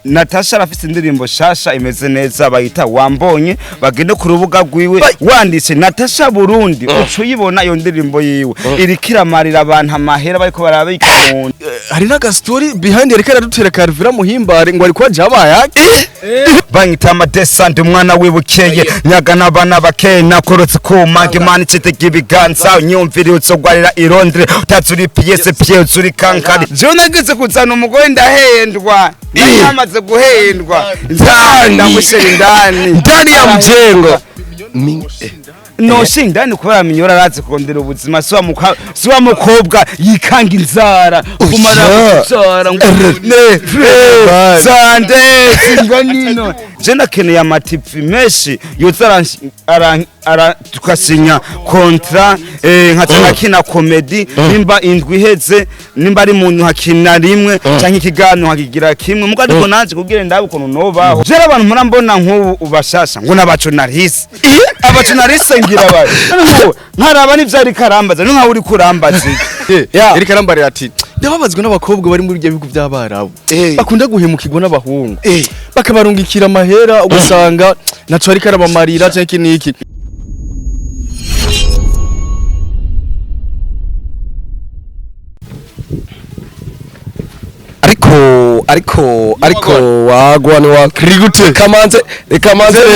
NATACHA arafite indirimbo shasha imeze neza bayita Wambonye bagende ku rubuga rwiwe wanditse NATACHA Burundi ucuyibona iyo ndirimbo yiwe irikiramarira abantu amahera bariko barabika umuntu hari naga story behind yerekana dutera ALVELLA Muhimbare ngo ariko jabaya banyita amadesante umwana wibukeye nyagana abana bakeye nakorotse kuma ngimana citege ibiganza nyumvira utsogwarira irondre utazuri piese zuri kankari je nageze kuzana umugore ndahendwa namaze guhendwa ndamushira ndani ya mjengo no shindani kubera minyora arazi kurondera ubuzima siwa mukobwa yikanga inzara kumara kutsara zande singanino je nakeneye amatipi meshi yoza tukasinya kontra nkatana kina comedy nimba indwi iheze nimba ari muntu hakina rimwe canke ikigano hakigira kimwe muga ariko naje kugira ndabe ukuntu nobaho je abantu murambona nk'ubu ubashasha ngo n'abajonaliste abajonaliste ngira bari nkaraba n'ivyo ari karambaza nka uri kurambaza iri karambarira ati ndababazwe n'abakobwa bari muri bihugu by'abarabu bakunda guhemukirwa n'abahungu bakabarungikira amahera ugasanga naco ari karabamarira canke niki ariko wagwana wa krigute kamanze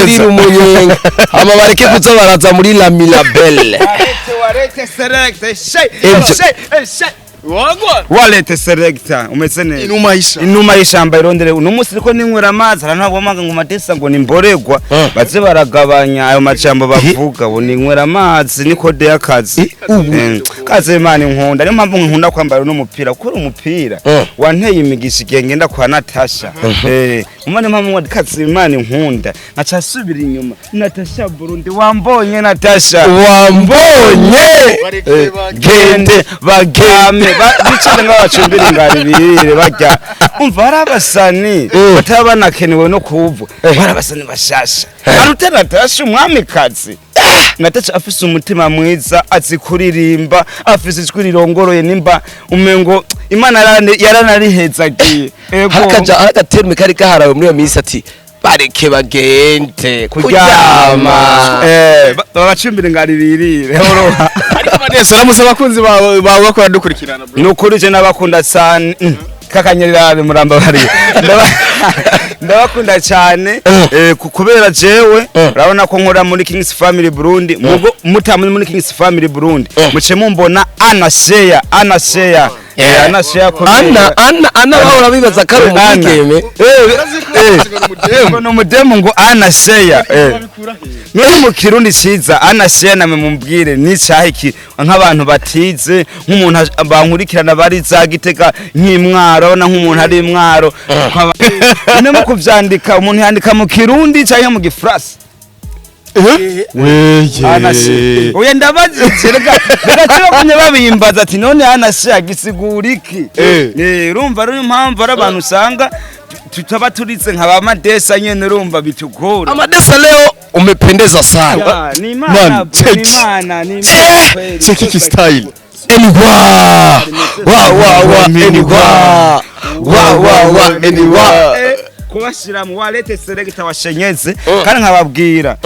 biri umunyenga amabareke kuza baraza muri la milabelle warete select shay walete selector umesene inuma y'ishamba irondere uno musi riko ninywera amazi aranabomanga ngo madesa ngo nimboregwa baze baragabanya ayo macambo bavuga bo ninywera amazi niko de akazi kaze imana inkunda niyo mpamvu nkunda kwambara no mupira kuri umupira wanteye imigisha igengenda kwa NATACHA umane mpamvu kaze imana inkunda naca subira inyuma NATACHA Burundi Wambonye NATACHA Wambonye gende bagame bicane ngabacumbira ngari birire bajya umva arabasani batabana kenewe no kuvu barabasani bashasha arutera NATACHA umwami kazi NATACHA afise umutima mwiza azikuririmba afise ijwi rirongoroye nimba umengo imana yaranarihezagiye hakaja agaterme kari gaharawe muri yo misi ati bareke bagende kuryama babacumbira ngari birire horoha ariko Vanessa uramusa abakunzi bawe bakora dukurikirana bro nukurije nabakunda cyane kakanyerirabe muramba bari ndabakunda cyane kubera jewe urabona ko nkora muri Kings Family Burundi mugo mutamu muri Kings Family Burundi muce mumbona anashare ana bahora bibaza kare umugeme no mudemo ngo anashare none mu Kirundi ciza anashare namwe mumbwire ni cyahiki nk'abantu batize nk'umuntu bankurikirana bari za Gitega nk'imwaro na nk'umuntu ari imwaro ine mu kuvyandika umuntu yandika mu Kirundi cyangwa mu Gifrasi oya ndabaze rega kunye babimbaza ati none anashare gisigura iki urumva rero impamvu ari abantu usanga tutaba turize nkaba madesa nyene urumva bitugora amadesa leo umependeza sana ni imana cheki style anyway kubashira mu walete selector washenyeze kandi nkababwira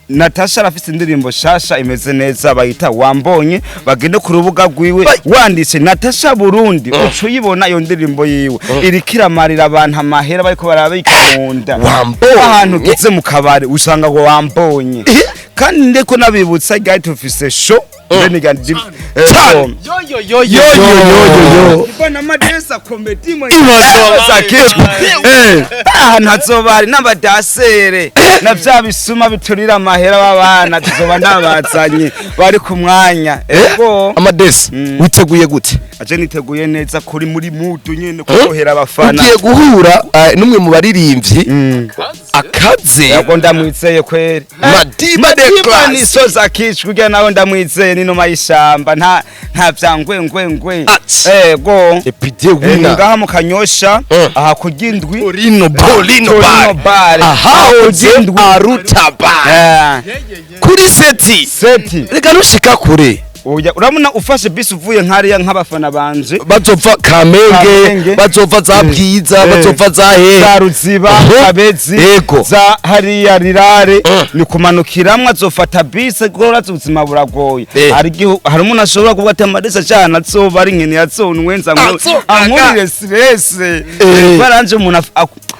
NATACHA arafite indirimbo shasha imeze neza bayita Wambonye bagende ku rubuga rwiwe wanditse NATACHA Burundi ucuyibona iyo ndirimbo yiwe irikiramarira abantu amahera bariko barabika munda ahantu gize mu kabare usanga ngo Wambonye kandi ndeko nabibutsa gate office show benigandi ibona madesa comedy mo ahantu hazobari n'abadasere na vya bisuma biturira amahera babana tuzoba nabazanye bari ku mwanya ego amadesa witeguye gute aje niteguye neza kuri muri mudu nyene kurohera abafana ugiye guhura numwe mu baririmbyi akaze yako ndamwitseye kweri Madiba de class soza kicu kugira nawe ndamwitseye nino mayishamba nta vyangwengwengwe ego epide wina ngaha mu Kanyosha aha kugindwi Bolino bar aha ugindwi arutaba kuri seti reka nushika kure oya urabona ufashe bisi uvuye nkariya nk'abafana banje bazova Kamenge bazova za Bwiza bazova za za Ruziba Kabezi za hariya Rirare ni kumanukiramwe azofata bisi gora ubuzima buragoye hari umuntu ashobora kuvuga ati amadesa cyane azoba ari nkene yazonwenza ngo amurire stress baranje umuntu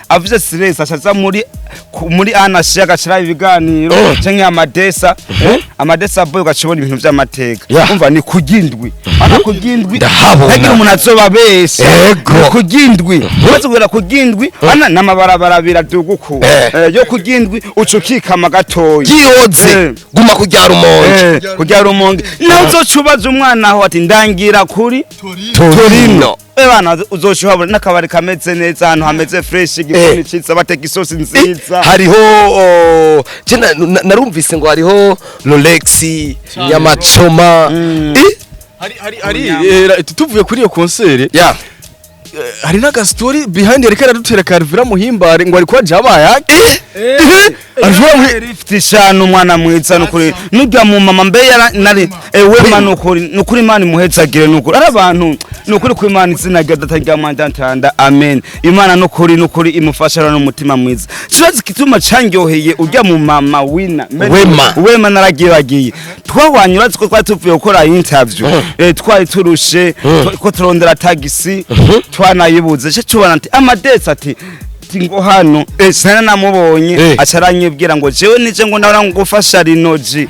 avuze stress ashaza muri anashe agacira ibiganiro canke amadesa boy gacibona ibintu by'amateka umva ni kugindwi ana kugindwi hagira umuntu azoba besha kugindwi umaze kugera kugindwi ana namabarabara biraduguku yo kugindwi ucukikama gatoyi giyoze guma kujya rumonge naho uzocubaza umwana aho ati ndangira kuri Torino bana uzoshuhabura nakabari kameze neza hano hameze fresh igikoni citsa bateka isosi nziza hariho narumvise ngo hariho Rolex y'amacoma hari tuvuye kuri iyo concert hari naga story behind yerekana dutera ALVELLA Muhimbare ngo ari kwa jabaya rifite shano umwana mwiza nukuri nujya mu mama mbe nari wema nukuri imana imuhezagire nukuri ari abantu nukuri ku imana izina ryadatanga mandantanda amen imana nukuri imufasha n'umutima mwiza kibazo kituma cangyoheye ujya mu mama wema naragiye twawanyura ko twatuvuye gukora interview twari turushe ko turondera tagisi twanayibuze cyo tubana ati amadetse ati ngo hano sana namubonye acaranyibwira ngo jewe nije ngo ndabona ngufasha rinoji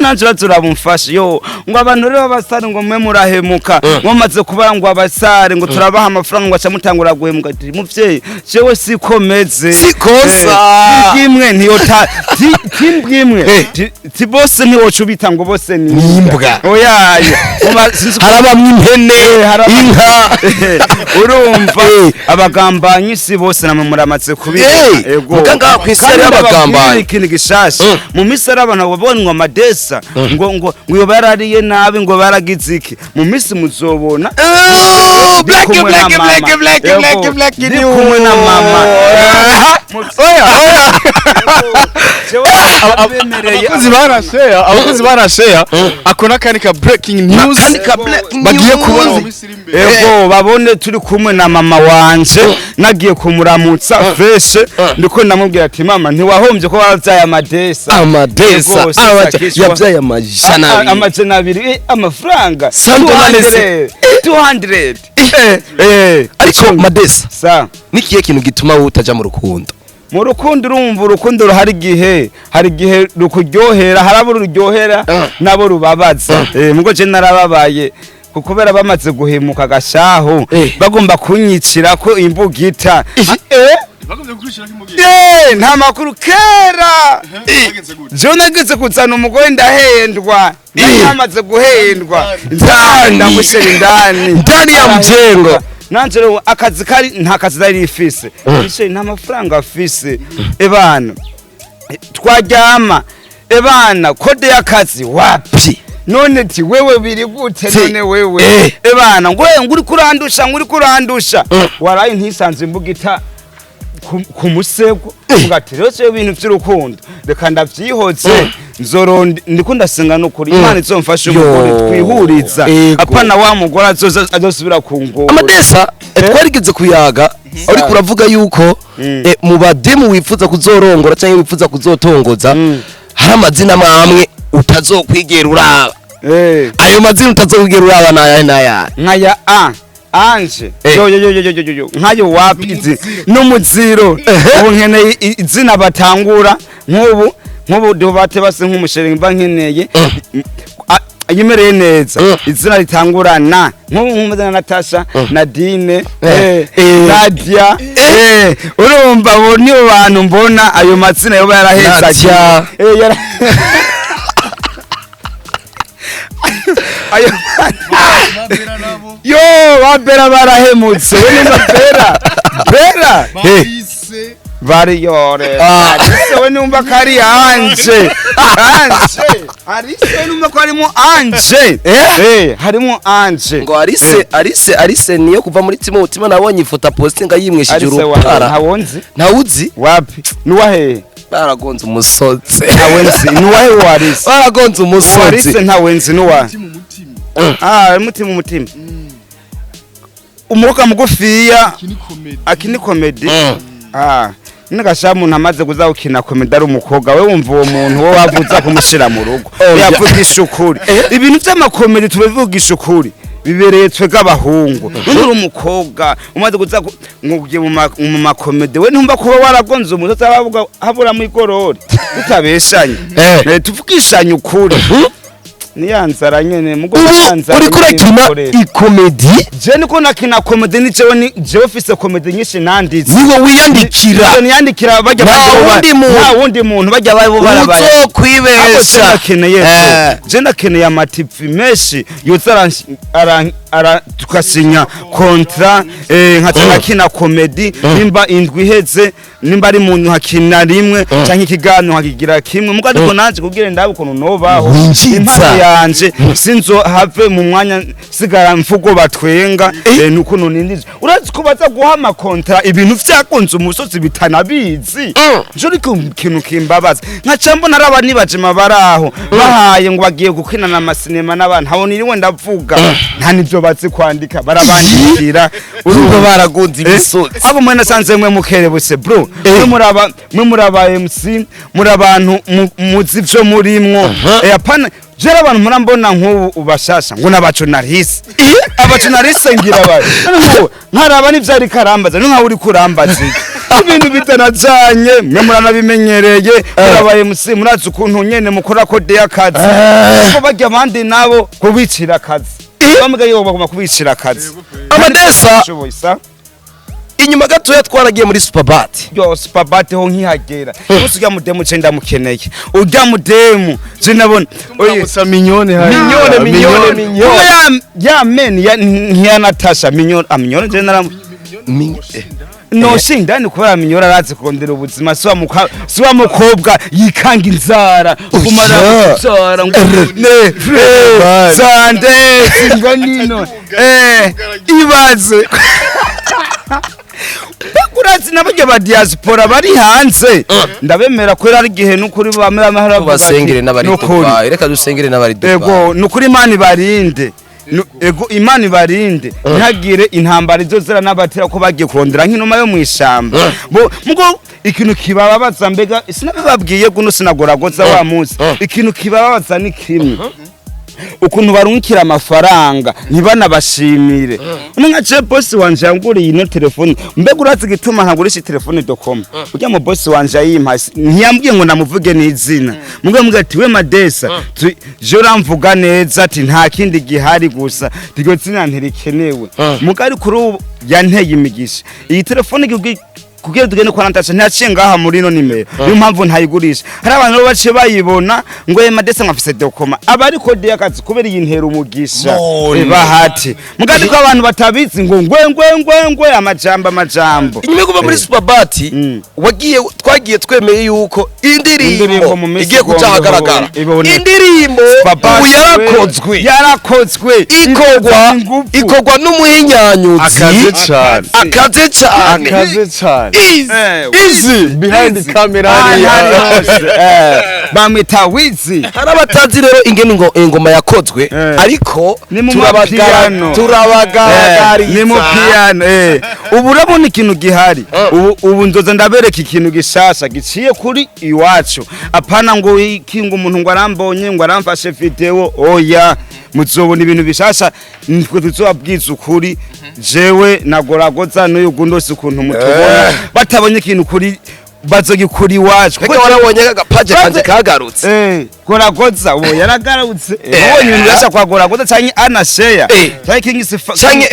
nanje bazurabumfasha yo ngo abantu rero basare ngo mwe murahemuka ngomaze kubara ngo abasare ngo turabaha amafaranga ngo acamutangura guhemuka ati muvyeyi jewe sikomeze sikosa kimwe ntiyota timbwimwe ti bose ntiwocubita ngo bose ni imbwa oya harabamwe impene inka urumva abagambanyi si bose namwe amaze kubira muganga kwisera y'abagamba ikintu gishasha mu misara abantu babonwa amadesa ngo yo barariye nabi ngo baragize iki mu misi muzobona black kumwe na mama abakozi barashare akona kanika breaking news bagiye kubona babone turi kumwe na mama wanje nagiye kumuramutsa fresh ndiko ndamubwira ati mama ntiwahombye ko wavyaye amadesa yavyaye amajana abiri amafaranga 200 ariko madesa sa nikiye kintu gituma utaja mu rukundo urumva urukundo hari igihe rukuryohera harabura uryohera nabo rubabaza mugo je narababaye kukubera bamaze guhemuka gashaho bagomba kunyicira ko imbugita nta makuru kera je nageze kuzana umugore ndahendwa namaze guhendwa ndamushira indani ya mjengo nanje rero akazi kari nta kazi dari ifise ishe nta mafaranga afise ebana twaryama ebana kode y'akazi wapi none ti wewe biri gute none wewe ebana ngo nguri kurandusha waraye ntisanze imbugita ku musego ngati rero cyo ibintu by'urukundo reka ndavyihoze nzorondi ndikunda senga no kuri imana izomfasha umugore twihuriza apana wa mugore azosubira kungo amadesa twarigeze kuyaga ari kuravuga yuko mu bademu wifuza kuzorongora cyangwa wifuza kuzotongoza hari amazina amwe utazokwigera uraba ayo mazina utazokwigera uraba naya nkaya anje yo nkayo wapizi n'umuziro ubu nkeneye izina batangura nk'ubu dubate base nk'umushere mba nkeneye yimereye neza izina ritangura na nk'ubu Natasha Nadine Nadia urumva bo niyo bantu mbona ayo mazina yo yaraheza yo wabera barahemutse we bera bari yore we numva kari anje arise numva ko harimo anje harimo anje ngo arise niyo kuva muri mutima nabonye ifoto postinga yimwishije urupara ntawuzi wapi nuwahe baragonze umusotse ntawenzi nuwahe warise baragonze umusotse warise ntawenzi nuwa umutima umuruka mugufiya akini comedy Nagasha muntu amaze kuza ukina komedi ari umukobwa we wumva uwo muntu wo wavuza kumushira mu rugo yavugisha ukuri ibintu by'amakomedi tubivugisha ukuri bibereye twega abahungu n'uri umukobwa umaze kuza ngugiye mu makomedi we ntumba kuba waragonze umuntu atabavuga habura mu igorori tutabeshanye tuvugishanye ukuri niyanzara nyene mugo yanzara uri kurakina ikomedi je niko nakina komedi ni jewe office komedi nyinshi nanditse niwo wiyandikira niyandikira bajya wundi muntu bajya babo barabaya uzo kwibesha je nakeneye amatipi meshi yozara tukasinya kontra nkakina komedi nimba indwi iheze nimba ari muntu hakina rimwe canke ikiganiro hakigira kimwe mugo ariko nanje kugira ndabe ukuntu nobaho yanje sinzo have mu mwanya sigara mvugo batwenga nukuntu nindije urazi ko baza guhama kontra ibintu vyakunze umusozi bitanabizi njuri kintu kimbabaza nkacambo narabani bajema baraho bahaye ngo bagiye gukina na masinema n'abantu habona iriwe ndavuga nta nivyo bazi kwandika barabandikira urumva baragunze imisozi abo mwe nasanze mwe mukerebuse bro mwe muraba MC muri abantu muzi vyo murimwo apana jera abantu murambona nk'ubu ubashasha ngo nabajonaliste abajonaliste ngira bari nkaraba nivyo ari karambaza nka uri kurambaza ibintu bitanajanye mwe muranabimenyereye murabaye MC murazi ukuntu nyene mukora kode y'akazi ko bajya abandi nabo kubicira akazi bamugaye bagomba kubicira akazi amadesa inyuma gato yatwaragiye muri Superbat yo Superbat ho nkihagera usi ujya mudemu cenda mukeneye ujya mudemu zinabona oya minyone ya men ya Natasha minyone je nara no shindani kubara minyora arazi kurondera ubuzima siwa mukobwa yikanga inzara kumara kutsara sande singanino ibaze bakurazi nabajya ba diaspora bari hanze ndabemera ko ari gihe nukuri bamera amahara basengere n'abari Dubai reka dusengere n'abari Dubai ego nukuri Imana ibarinde ego Imana ibarinde ntagire intambara izozera n'abatera ko bagiye kurondera nk'inuma yo mwishamba mugo ikintu kibababaza mbega sinabibabwiye guno sinagoragoza wa munsi ikintu kibababaza ni kimwe ukuntu barunkira amafaranga ntibanabashimire nka boss wanje yanguriye ino telefone mbega urazi gituma ntagurisha telefone.com ujya mu boss wanje yimpasi ntiyambwiye ngo namuvuge n'izina mugo ati we Madesa je uramvuga neza ati nta kindi gihari gusa tiryo zina ntirikenewe mugo ari kuri ubu yanteye imigisha iyi telefone kugira tugende kwa Natasha ntaciye ngaha muri no nimero niyo mpamvu ntayigurisha hari abantu bace bayibona ngo Madesa nkafise dokoma abari kode y'akazi kubera yintera umugisha bahati mugandi ko abantu batabizi ngo ngwe amajambo inyuma kuba muri Superbat wagiye twagiye twemeye yuko indirimbo igiye kucahagaragara indirimbo yarakozwe ikogwa n'umuhinyanyuzi akaze cyane easy behind the camera bamwita wizi harabatazi rero ingene ingoma yakozwe ariko turabagaragariza ni mu piano ubu urabona ikintu gihari ubu ndoza ndabereka ikintu gishasha giciye kuri iwacu apana ngo ikinga umuntu ngo arambonye ngo aramfashe video oya muzobona ibintu bishasha nitwe tuzobabwiza ukuri jewe nagoragoza n'uyu gundose ukuntu mutubona batabonye ikintu kuri bazogikuri wacu kuko warabonye agapaje kanje kagarutse goragoza uwo yaragarutse ubonye ibintu yasha kwa goragoza canke anashare canke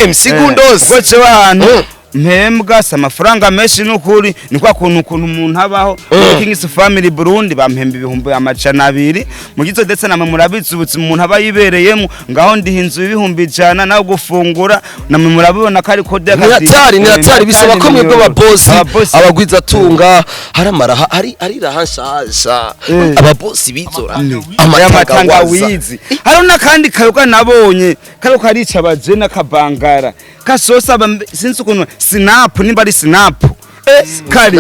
MC Gundose goce abantu mpembwa amafaranga menshi n'ukuri ni kwa kuntu umuntu abaho King's family Burundi bampemba ibihumbi 200 mu gizo ndetse namwe murabizi ubutsi umuntu aba yibereyemo ngaho ndihinzu ibihumbi 100 naho gufungura namwe murabibona ko ari kode y'akazi ni atari bisaba ko mwebwe ababosi abagwiza tunga haramara ari rahanshasha ababosi bizora amatanga wizi hari nakandi kayoga nabonye karo karica abajena kabangara kasosa sinzi ukuntu snap nimba ari snap kari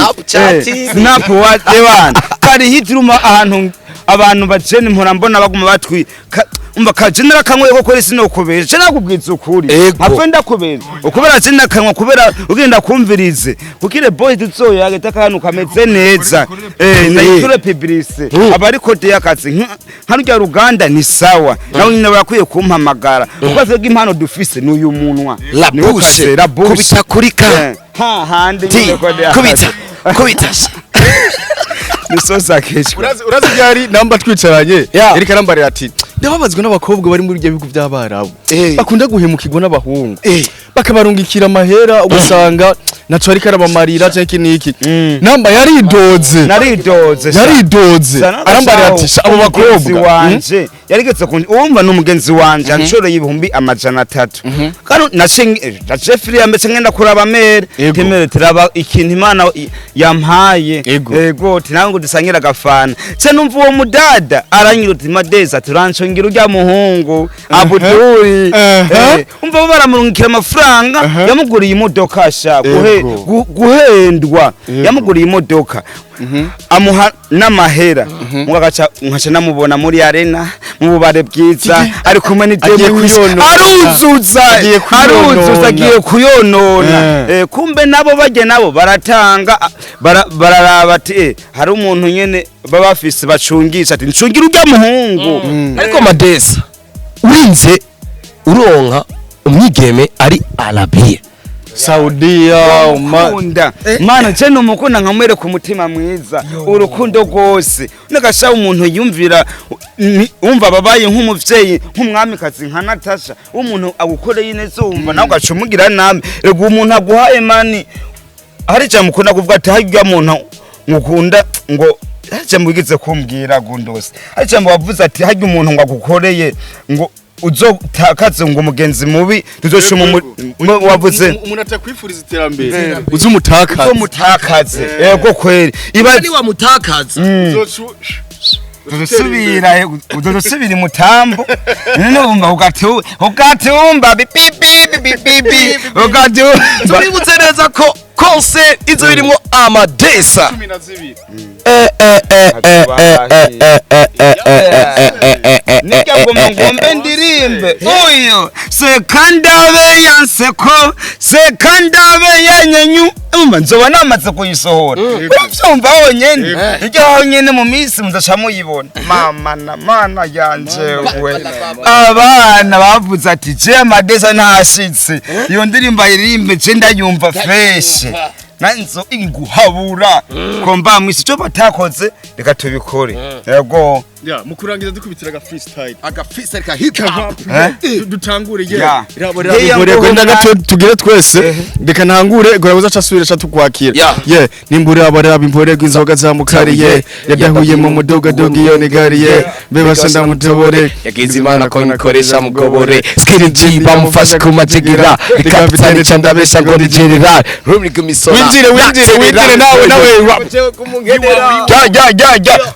snap wa ewana kari hitiruma ahantu abantu bajene mpora mbona baguma batwi umva kajenera kanwe ko kuri sino kubera je nakubwiza ukuri apfe ndakubera ukubera jenera kanwa kubera ugenda kumvirize kukire boy tuzoyaga takanu kameze neza nayiture publicise abari kode yakazi nkarya ruganda ni sawa nawe nyine bakwiye kumpamagara ukaze impano dufise n'uyu munwa la bouche kubita kurika handi kubita nisoza keje urazi byari namba twicaranye Erika nambarira ati ndababazwe n'abakobwa bari muri ibyo bigo by'abarabu bakunda guhemukirwa n'abahungu bakabarungikira amahera ugasanga naco ariko arabamarira cyangwa niki namba yaridoze arambarira ati abo bakobwa wanje yarigetse umva n'umugenzi wanje anshoro y'ibihumbi amajana 3 kandi na Jeffrey yambetse ngenda kuraba mere temere teraba ikintu Imana yampaye ego tinango dusangira gafana cyo numva uwo mudada aranyiruta madeza turanshongira urya muhungu Abuduri umva baramurungikira amafaranga yamuguriye imodoka asha guhendwa yamuguriye imodoka amuha n'amahera nkaca namubona muri arena mu bubare bwiza ari kumwe n'idemu aruzuza agiye kuyonona kumbe nabo bajye nabo baratanga bararaba ati hari umuntu nyene baba bafise bacungisha ati ncungira urya muhungu ariko madesa winze uronka umwigeme ari Arabia Saudia umanda mana cyo numukunda nkamwere ku mutima mwiza urukundo rwose nagasha umuntu yumvira umva babaye nk'umuvyeyi nk'umwamikazi nka Natasha umuntu agukoreye neza umva nawe gacumugira name rego umuntu aguhaye mani hari cyamukunda kuvuga ati hajya muntu ngukunda ngo cyambugize kumbwira gundose hari cyambo wavuze ati hajya umuntu ngo agukoreye ngo uzotakaze ngo umugenzi mubi tuzoshima wavuze umuntu atakwifuriza iterambere uzumutakaze yego kweri ibadi wa mutakaze uzosubira mutambo none umva ugatumba bibi tubibutse neza ko concert izo birimo amadesa Nika ngombe ndirimbe uyo sekandabe yanseko sekandabe yanyenyu umva nzoba namaze kuyisohora uvyumva honyene iryo honyene mu minsi muzaca muyibona mama na mana yanje we abana bavuze ati je amadesa ntashitse iyo ndirimba irimbe je ndayumva fresh nanzo iguhabura komba mwisi cyo batakoze reka tubikore yego mukurangiza dukubitira freestyle ka hip hop dutangure kwenda gato tugire twese reka ntangure gorabuza casubira catukwakira nimbure abaraba impore gw'inzoga za mukariye yadahuye mu mudoga dogiyo negariye bebase ndamutobore yagize Imana ko nikoresha mugobore skill G bamufasha kumajigira ikapitani candabesha ngo rigerera rumike misona winjire nawe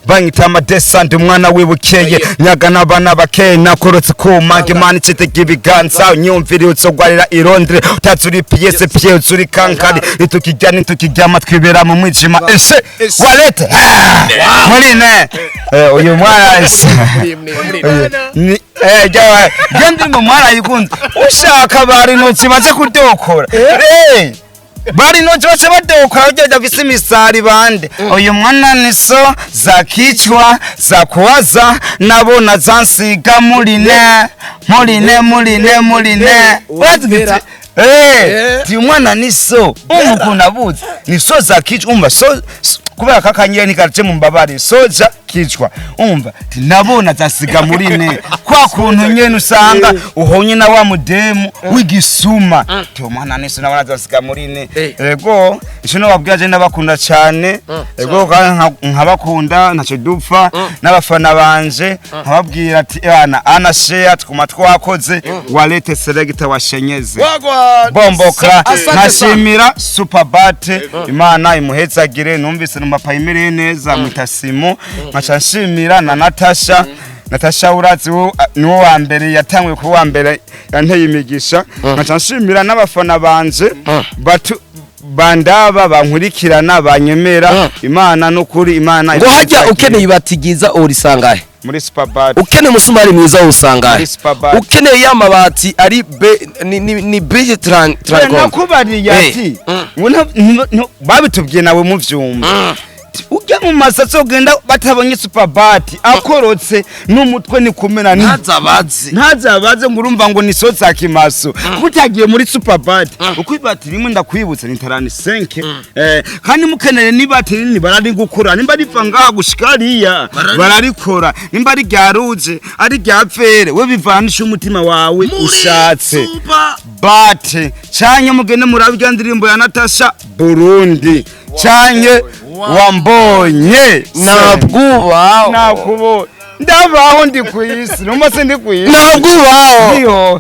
banyita amadesante umwana wibukeye nyaga n'abana bakeye nakorotse kuma Imana icitege ibiganza nyumvire utsogwarira irondre utazuri piese uzuri kankari nitukiryama twibera mu mwijima ese walete murine uyu mwana gendi mu mwana yikunze ushaka bari ntoki baze kudokora bari noje bose badokora ugenda visi misari bande uyu mwana niso zakichwa za kuwaza nabona zansiga murine wazigera ti mwana niso umukunda buzi niso zakichwa umva so kubera kakanyira nikaje mu mbabari soja kichwa umva tinabona zasiga murine kwa kuntu nyene usanga uhonye na wa mudemu wigisuma to mwana nese nabona zasiga murine ego ishino babwiye n'abakunda cyane ego nkabakunda ntaco dupfa n'abafana banje nkababwira ati ana share tukuma twakoze walete selector washenyeze bomboka nashimira superbate Imana imuhezagire numvise numapayimire neza mutasimu nshimira na Natasha uratsi niwo wa mbere yatangwe ku wa mbere yanteye imigisha nshimira n'abafana banje bandaba bankurikirana banyemera Imana no kuri Imana ngo hajya ukeneye batigiza urisangahe muri superbat ukeneye umusumari mwiza usanga muri superbat ukeneye yamabati ari ni beje nakubariye ati babitubwiye nawe mu vyumba ujya mu masaso genda batabonye superbat akorotse n'umutwe ni kumena ntazabaze ngo urumva ngo ni soza kimaso kutagiye muri superbat ukwibati rimwe ndakwibutsa ni tarani 5 kandi mukeneye nibati ni barari gukura nimba riva ngaha gushikariya bararikora nimba ari ryaruje ari ryapfere we bivanisha umutima wawe ushatse bate cyanye mugende murabya ndirimbo ya Natasha Burundi cyanye wambonye nakubo ndabaho ndi kwisi numa se ndi kwisi nakubaho iyo